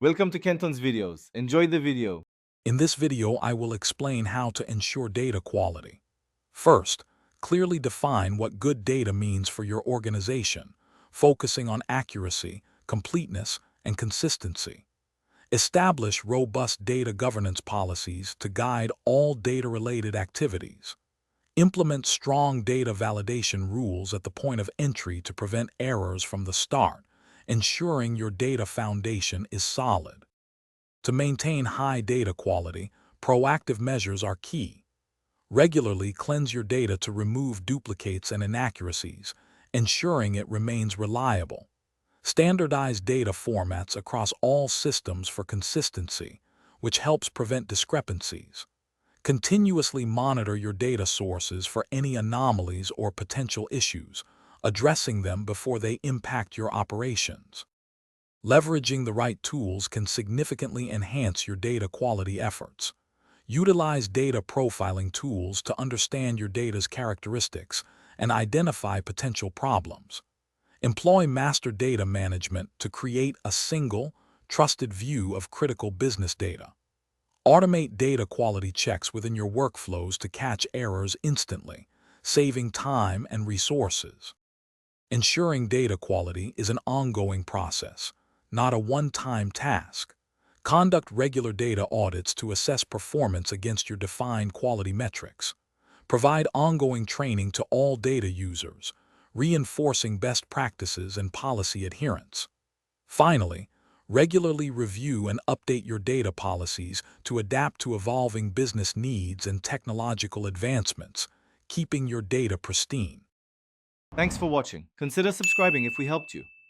Welcome to Kenton's videos. Enjoy the video. In this video, I will explain how to ensure data quality. First, clearly define what good data means for your organization, focusing on accuracy, completeness, and consistency. Establish robust data governance policies to guide all data-related activities. Implement strong data validation rules at the point of entry to prevent errors from the start, ensuring your data foundation is solid. To maintain high data quality, proactive measures are key. Regularly cleanse your data to remove duplicates and inaccuracies, ensuring it remains reliable. Standardize data formats across all systems for consistency, which helps prevent discrepancies. Continuously monitor your data sources for any anomalies or potential issues, addressing them before they impact your operations. Leveraging the right tools can significantly enhance your data quality efforts. Utilize data profiling tools to understand your data's characteristics and identify potential problems. Employ master data management to create a single, trusted view of critical business data. Automate data quality checks within your workflows to catch errors instantly, saving time and resources. Ensuring data quality is an ongoing process, not a one-time task. Conduct regular data audits to assess performance against your defined quality metrics. Provide ongoing training to all data users, reinforcing best practices and policy adherence. Finally, regularly review and update your data policies to adapt to evolving business needs and technological advancements, keeping your data pristine. Thanks for watching. Consider subscribing if we helped you.